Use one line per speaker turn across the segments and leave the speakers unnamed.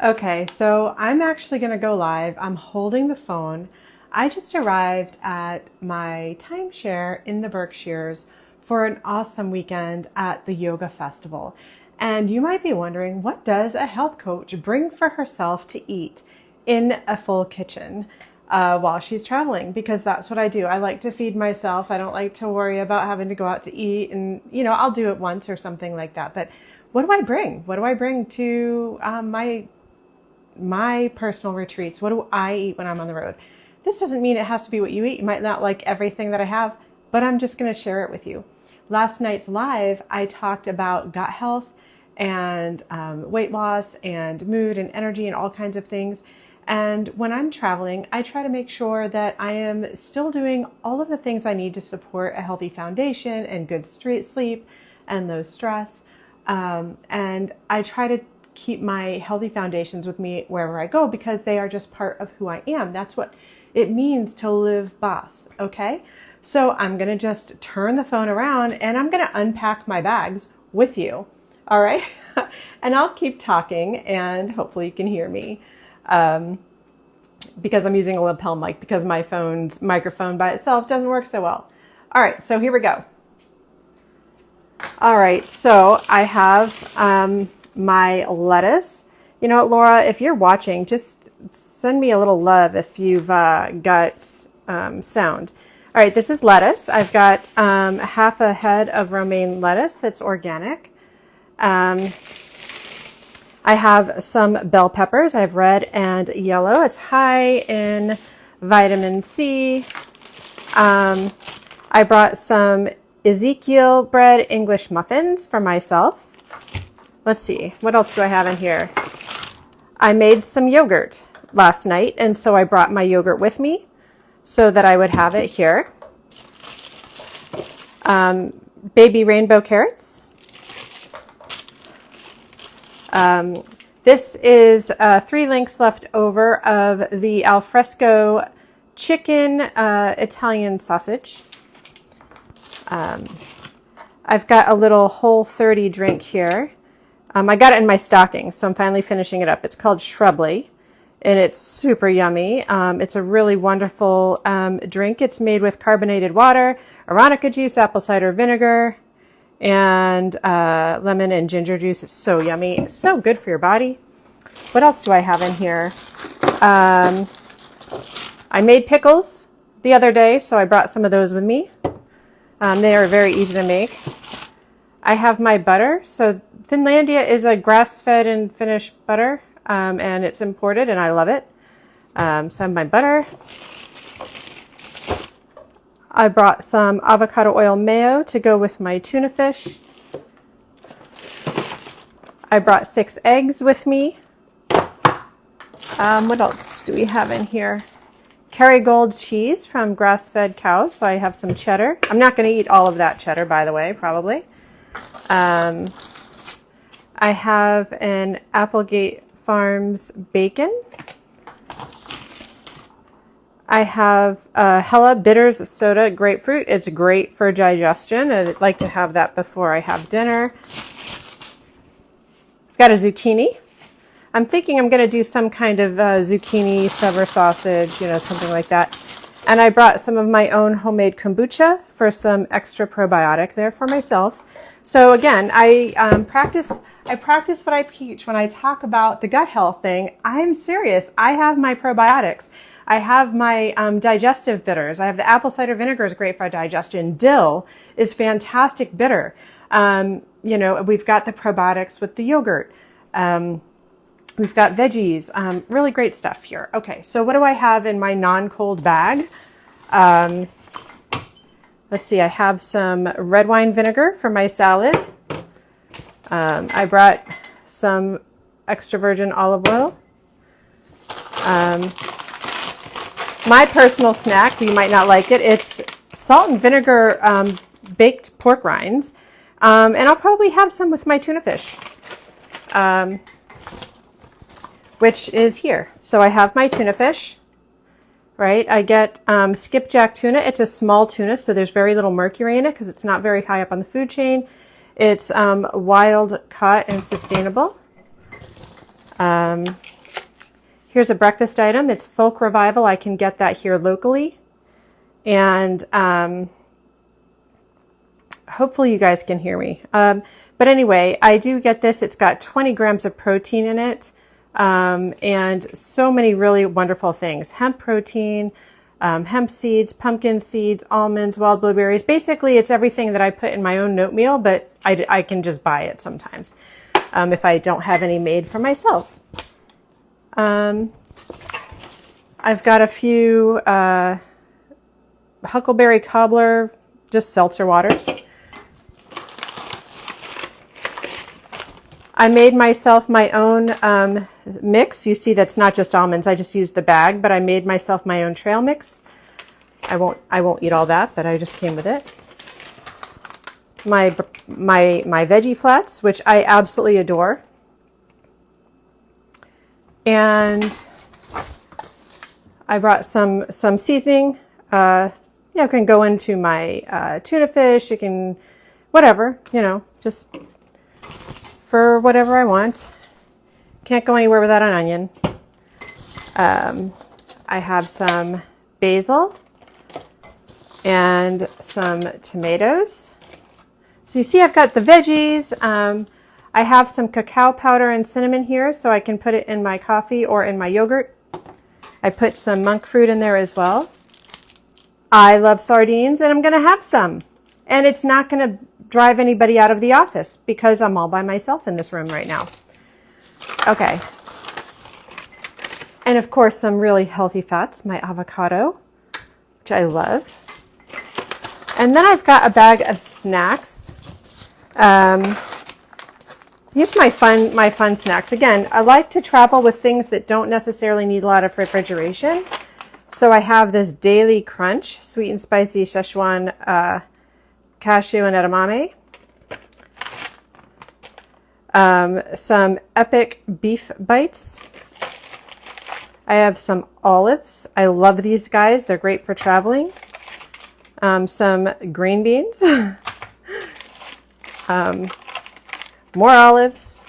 Okay, so I'm actually going to go live. I'm holding the phone. I just arrived at my timeshare in the Berkshires for an awesome weekend at the yoga festival. And you might be wondering, what does a health coach bring for herself to eat in a full kitchen while she's traveling? Because that's what I do. I like to feed myself. I don't like to worry about having to go out to eat, and I'll do it once or something like that. But what do I bring? What do I bring to my personal retreats? What do I eat when I'm on the road? This doesn't mean it has to be what you eat. You might not like everything that I have, but I'm just going to share it with you. Last night's live, I talked about gut health and weight loss and mood and energy and all kinds of things. And when I'm traveling, I try to make sure that I am still doing all of the things I need to support a healthy foundation and good sleep and low stress. And I try to keep my healthy foundations with me wherever I go, because they are just part of who I am. That's what it means to live boss. Okay. So I'm going to just turn the phone around and I'm going to unpack my bags with you. All right. And I'll keep talking and hopefully you can hear me. Because I'm using a lapel mic, because my phone's microphone by itself doesn't work so well. All right. So here we go. All right. So I have, my lettuce. You know what, Laura, if you're watching, just send me a little love if you've got sound. All right, this is lettuce. I've got half a head of romaine lettuce that's organic. I have some bell peppers. I have red and yellow. It's high in vitamin C. I brought some Ezekiel bread English muffins for myself. Let's see, what else do I have in here? I made some yogurt last night, and so I brought my yogurt with me so that I would have it here. Baby rainbow carrots. This is 3 links left over of the alfresco chicken Italian sausage. I've got a little Whole30 drink here. I got it in my stocking, so I'm finally finishing it up. It's called Shrubly, and it's super yummy. It's a really wonderful drink. It's made with carbonated water, aronica juice, apple cider vinegar, and lemon and ginger juice. It's so yummy. It's so good for your body. What else do I have in here? I made pickles the other day, so I brought some of those with me. They are very easy to make. I have my butter. So Finlandia is a grass-fed and finished butter, and it's imported, and I love it. So I have my butter. I brought some avocado oil mayo to go with my tuna fish. I brought 6 eggs with me. What else do we have in here? Kerrygold cheese from grass-fed cows. So I have some cheddar. I'm not going to eat all of that cheddar, by the way, probably. I have an Applegate Farms bacon. I have Hella Bitters Soda Grapefruit. It's great for digestion. I'd like to have that before I have dinner. I've got a zucchini. I'm thinking I'm going to do some kind of zucchini summer sausage, something like that. And I brought some of my own homemade kombucha for some extra probiotic there for myself. So again, I practice what I preach when I talk about the gut health thing. I'm serious. I have my probiotics. I have my digestive bitters. I have the apple cider vinegar is great for digestion. Dill is fantastic bitter. We've got the probiotics with the yogurt. We've got veggies. Really great stuff here. Okay, so what do I have in my non-cold bag? Let's see, I have some red wine vinegar for my salad. I brought some extra virgin olive oil. My personal snack, you might not like it, it's salt and vinegar baked pork rinds. And I'll probably have some with my tuna fish, which is here. So I have my tuna fish. Right, I get skipjack tuna. It's a small tuna, so there's very little mercury in it because it's not very high up on the food chain. It's wild caught and sustainable. Here's a breakfast item. It's Folk Revival. I can get that here locally. And hopefully you guys can hear me. But anyway, I do get this. It's got 20 grams of protein in it. And so many really wonderful things. Hemp protein, hemp seeds, pumpkin seeds, almonds, wild blueberries. Basically, it's everything that I put in my own oatmeal, but I can just buy it sometimes if I don't have any made for myself. I've got a few Huckleberry Cobbler, just seltzer waters. I made myself my own mix. You see that's not just almonds. I just used the bag, but I made myself my own trail mix. I won't eat all that, but I just came with it. My veggie flats, which I absolutely adore. And I brought some seasoning. You can go into my tuna fish. You can, whatever, just for whatever I want. Can't go anywhere without an onion. I have some basil and some tomatoes. So you see I've got the veggies. I have some cacao powder and cinnamon here so I can put it in my coffee or in my yogurt. I put some monk fruit in there as well. I love sardines and I'm going to have some. And it's not going to drive anybody out of the office because I'm all by myself in this room right now. Okay. And of course, some really healthy fats, my avocado, which I love. And then I've got a bag of snacks. Here's my fun snacks. Again, I like to travel with things that don't necessarily need a lot of refrigeration. So I have this Daily Crunch, sweet and spicy Szechuan cashew and edamame. Some Epic beef bites. I have some olives. I love these guys. They're great for traveling. Some green beans. More olives.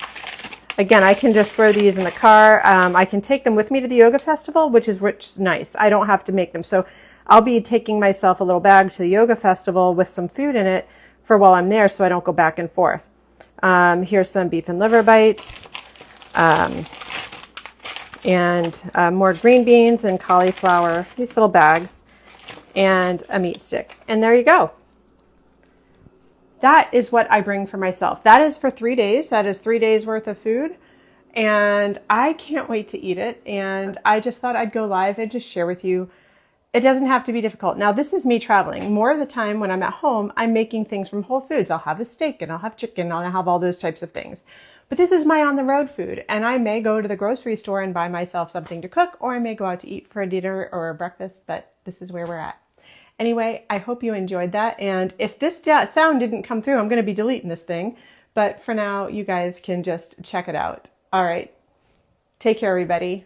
Again, I can just throw these in the car. I can take them with me to the yoga festival, which is nice. I don't have to make them. So I'll be taking myself a little bag to the yoga festival with some food in it for while I'm there so I don't go back and forth. Here's some beef and liver bites. And more green beans and cauliflower, these little bags, and a meat stick. And there you go. That is what I bring for myself. That is for 3 days. That is 3 days worth of food. And I can't wait to eat it. And I just thought I'd go live and just share with you. It doesn't have to be difficult. Now, this is me traveling. More of the time when I'm at home, I'm making things from Whole Foods. I'll have a steak and I'll have chicken. I'll have all those types of things. But this is my on-the-road food. And I may go to the grocery store and buy myself something to cook, or I may go out to eat for a dinner or a breakfast. But this is where we're at. Anyway, I hope you enjoyed that. And if this sound didn't come through, I'm going to be deleting this thing. But for now, you guys can just check it out. All right. Take care, everybody.